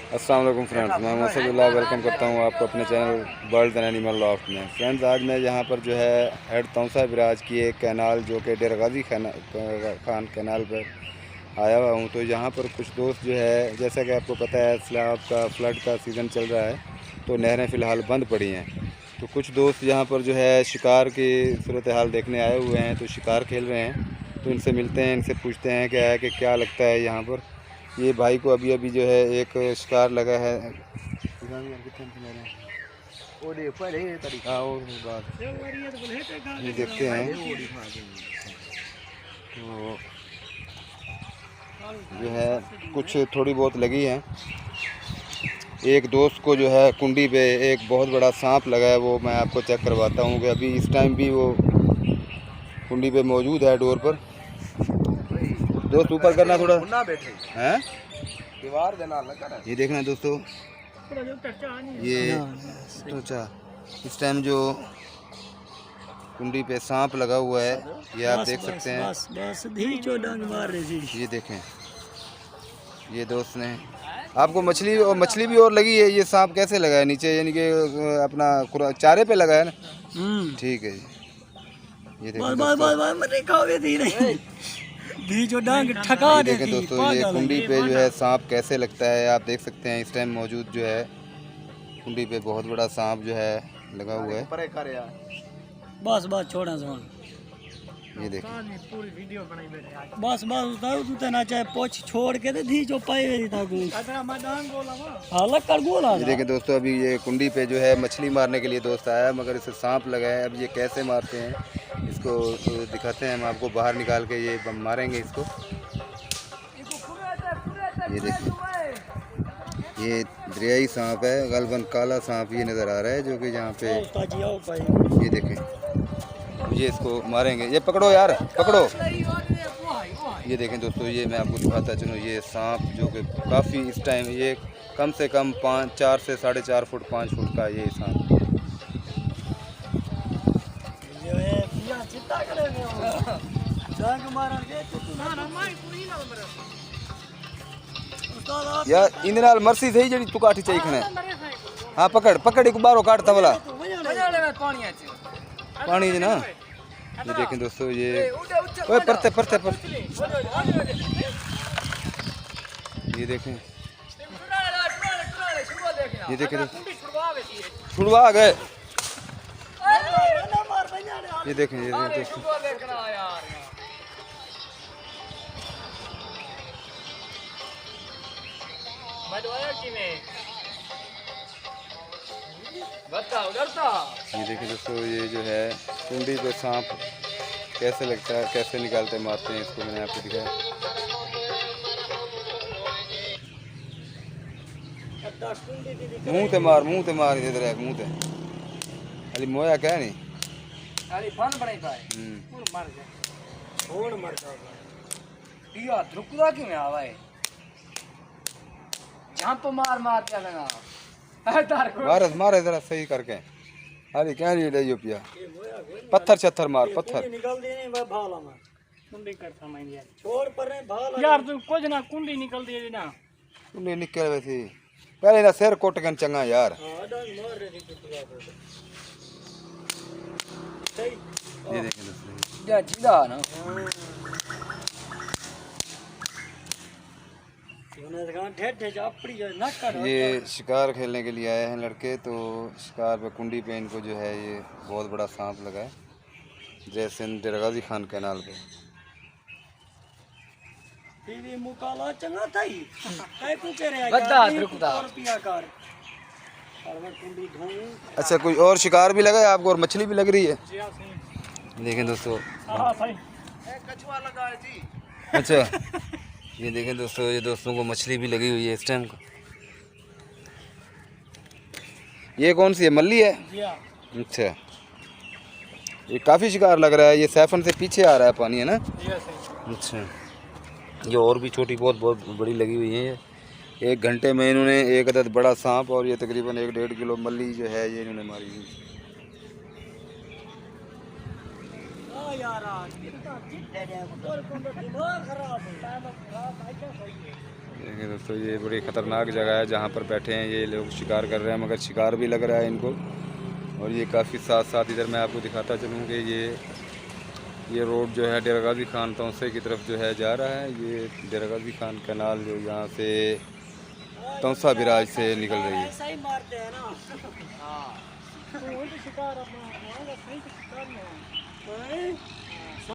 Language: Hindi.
अस्सलाम वालेकुम फ्रेंड्स, मैं मौसुल्लाह वेलकम करता हूँ आपको अपने channel birds and animal loft में। फ्रेंड्स, आज मैं यहाँ पर जो है हेड तौसा बिराज की एक कैनाल जो कि डेर गाजी खान कैनाल पर आया हुआ हूँ। तो यहाँ पर कुछ दोस्त जो है, जैसा कि आपको पता है सैलाब का फ्लड का सीज़न चल रहा है, तो नहरें फ़िलहाल बंद पड़ी हैं। तो कुछ दोस्त यहाँ पर जो है शिकार की सूरत हाल देखने आए हुए हैं, तो शिकार खेल रहे हैं। तो इनसे मिलते हैं, इनसे पूछते हैं क्या है कि क्या लगता है यहाँ पर। ये भाई को अभी अभी जो है एक शिकार लगा है। ये देखते हैं तो जो है कुछ थोड़ी बहुत लगी है। एक दोस्त को जो है कुंडी पे एक बहुत बड़ा सांप लगा है, वो मैं आपको चेक करवाता हूँ कि अभी इस टाइम भी वो कुंडी पे मौजूद है डोर पर। दोस्त ऊपर करना थोड़ा हैं, दीवार देना लगा। ये देखना दोस्तों, ये अच्छा इस टाइम जो कुंडी पे सांप लगा हुआ है, ये आप देख सकते हैं। ये देखें, ये दोस्त ने आपको मछली भी और लगी है। ये सांप कैसे लगा है नीचे, यानी कि अपना चारे पे लगा है ना? ठीक है जी। ये देखें दोस्तों, ये कुंडी पे जो है सांप कैसे लगता है, आप देख सकते हैं। इस टाइम मौजूद जो है कुंडी पे बहुत बड़ा सांप जो है लगा हुआ है। बस छोड़ा ये देखिए, पूरी वीडियो बनाई बैठे बस तू तना चाहे पोछ छोड़ के दे धी जो पाए था गोला। ये देखिए दोस्तों, अभी ये कुंडी पे जो है मछली मारने के लिए दोस्त आया है, मगर इसे सांप लगा है। अब ये कैसे मारते हैं इसको तो दिखाते हैं हम आपको। बाहर निकाल के ये मारेंगे इसको। ये देखिए, ये दरियाई सांप है, गलबन काला सांप ये नज़र आ रहा है, जो कि यहाँ पे ये देखें। ये इसको मारेंगे। ये पकड़ो यार, पकड़ो। ये देखें दोस्तों, ये मैं आपको दिखाता चलूँ। ये सांप जो कि काफ़ी इस टाइम ये कम से कम 4 से 4.5 फुट 5 फुट का ये सांप। यार इन नाल मर्सी सही जड़ी तू काठी चाहिए खने। हाँ पकड़ एक बारो काट तवला पानी जी ना। ये देखें दोस्तों, ये ओए परते ये देखें, ये देखें छुड़वा गए। ये देखें दोस्तों, ये देखिए दोस्तों, ये जो है कुंडी पे सांप कैसे लगता है, कैसे निकालते मारते हैं इसको, मैंने आपको दिखाया। मुंह ते मार इधर एक मुंह ते अली मोया क्या नहीं अली फन बनाई पाए मर जाओ दिया धुकदा क्यों आवा है जंप मार क्या लगा मार जरा सही करके। अरे क्या नहीं ले पिया पत्थर मार निकल दे नहीं भाला में कुंडी करता मैं यार छोड़ पर यार तू कुछ ना कुंडी निकल दे ना कुंडी निकल वैसी पहले ना सिर कोट कन चंगा यार। ये देखें दोस्तों, जा जिला ना ये शिकार खेलने के लिए आए हैं लड़के। तो शिकार पे कुंडी पे इनको जो है ये बहुत बड़ा सांप लगा है, जैसे डेर गाजी खान कैनाल पे। अच्छा, कोई और शिकार भी लगा है आपको, और मछली भी लग रही है? देखें दोस्तों, कछुआ लगा है जी। अच्छा ये देखें दोस्तों, ये दोस्तों को मछली भी लगी हुई है इस टाइम को। ये कौन सी है, मल्ली है? अच्छा, ये काफ़ी शिकार लग रहा है। ये सैफन से पीछे आ रहा है पानी, है ना? अच्छा, ये और भी छोटी बहुत बड़ी लगी हुई है। ये 1 घंटे में इन्होंने एक अदद बड़ा सांप और ये तकरीबन 1-1.5 किलो मल्ली जो है ये इन्होंने मारी हुई। देखिए दोस्तों, ये बड़ी ख़तरनाक जगह है जहाँ पर बैठे हैं ये लोग, शिकार कर रहे हैं, मगर शिकार भी लग रहा है इनको। और ये काफ़ी साथ साथ इधर मैं आपको दिखाता चलूँ कि ये रोड जो है डेरा गाजी खान तौसे की तरफ जो है जा रहा है। ये डेरा गाजी खान कैनाल जो यहाँ से तौसा बिराज से निकल रही है। ऐसा ही मारते हैं ना। हाँ, तो वही तो शिकार अपना, सही तो शिकार में है।